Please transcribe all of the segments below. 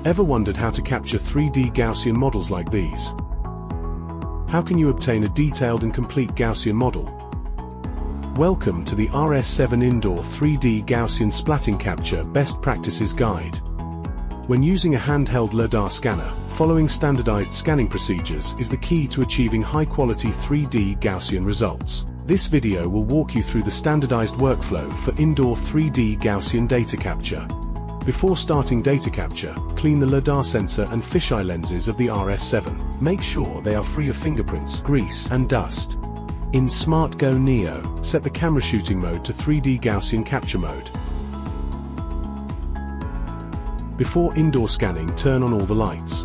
Ever wondered how to capture 3D Gaussian models like these? How can you obtain a detailed and complete Gaussian model? Welcome to the RS7 Indoor 3D Gaussian Splatting Capture Best Practices Guide. When using a handheld LiDAR scanner, following standardized scanning procedures is the key to achieving high-quality 3D Gaussian results. This video will walk you through the standardized workflow for indoor 3D Gaussian data capture. Before starting data capture, clean the LiDAR sensor and fisheye lenses of the RS7. Make sure they are free of fingerprints, grease, and dust. In SmartGo Neo, set the camera shooting mode to 3D Gaussian capture mode. Before indoor scanning, turn on all the lights.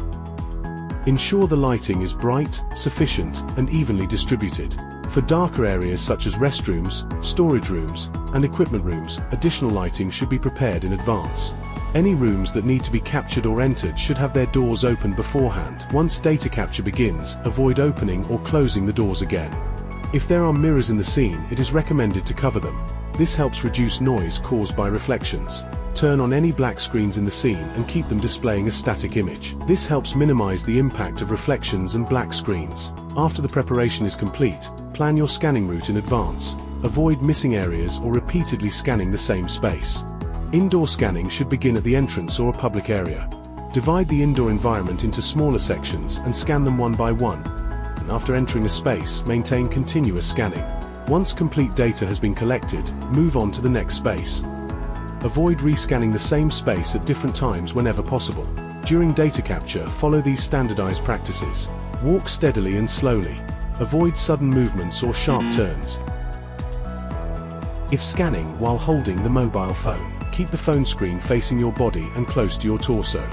Ensure the lighting is bright, sufficient, and evenly distributed. For darker areas such as restrooms, storage rooms, and equipment rooms, additional lighting should be prepared in advance. Any rooms that need to be captured or entered should have their doors opened beforehand. Once data capture begins, avoid opening or closing the doors again. If there are mirrors in the scene, it is recommended to cover them. This helps reduce noise caused by reflections. Turn on any black screens in the scene and keep them displaying a static image. This helps minimize the impact of reflections and black screens. After the preparation is complete, plan your scanning route in advance. Avoid missing areas or repeatedly scanning the same space. Indoor scanning should begin at the entrance or a public area. Divide the indoor environment into smaller sections and scan them one by one. After entering a space, maintain continuous scanning. Once complete data has been collected, move on to the next space. Avoid rescanning the same space at different times whenever possible. During data capture, follow these standardized practices. Walk steadily and slowly. Avoid sudden movements or sharp turns. If scanning while holding the mobile phone, keep the phone screen facing your body and close to your torso.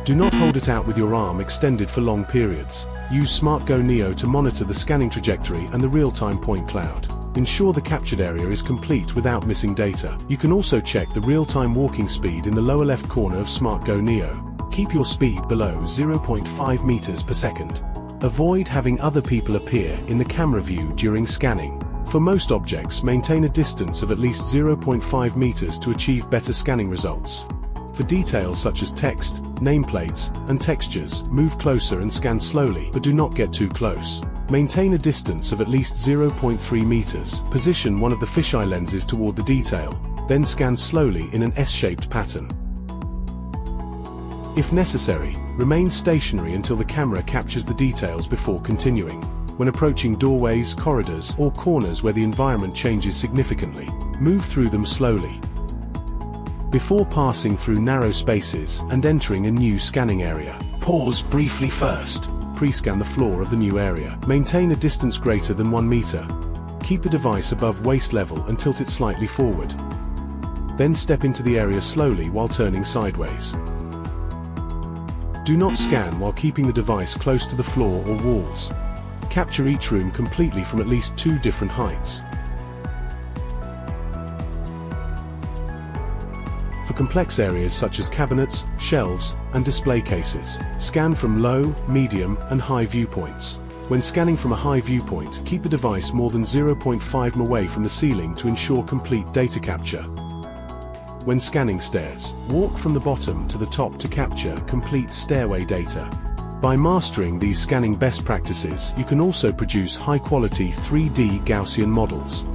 Do not hold it out with your arm extended for long periods. Use SmartGo Neo to monitor the scanning trajectory and the real-time point cloud. Ensure the captured area is complete without missing data. You can also check the real-time walking speed in the lower left corner of SmartGo Neo. Keep your speed below 0.5 meters per second. Avoid having other people appear in the camera view during scanning. For most objects, maintain a distance of at least 0.5 meters to achieve better scanning results. For details such as text, nameplates, and textures, move closer and scan slowly, but do not get too close. Maintain a distance of at least 0.3 meters. Position one of the fisheye lenses toward the detail, then scan slowly in an S-shaped pattern. If necessary, remain stationary until the camera captures the details before continuing. When approaching doorways, corridors, or corners where the environment changes significantly, move through them slowly. Before passing through narrow spaces and entering a new scanning area, pause briefly first. Pre-scan the floor of the new area. Maintain a distance greater than 1 meter. Keep the device above waist level and tilt it slightly forward. Then step into the area slowly while turning sideways. Do not scan while keeping the device close to the floor or walls. Capture each room completely from at least 2 different heights. For complex areas such as cabinets, shelves, and display cases, scan from low, medium, and high viewpoints. When scanning from a high viewpoint, keep the device more than 0.5 m away from the ceiling to ensure complete data capture. When scanning stairs, walk from the bottom to the top to capture complete stairway data. By mastering these scanning best practices, you can also produce high-quality 3D Gaussian models.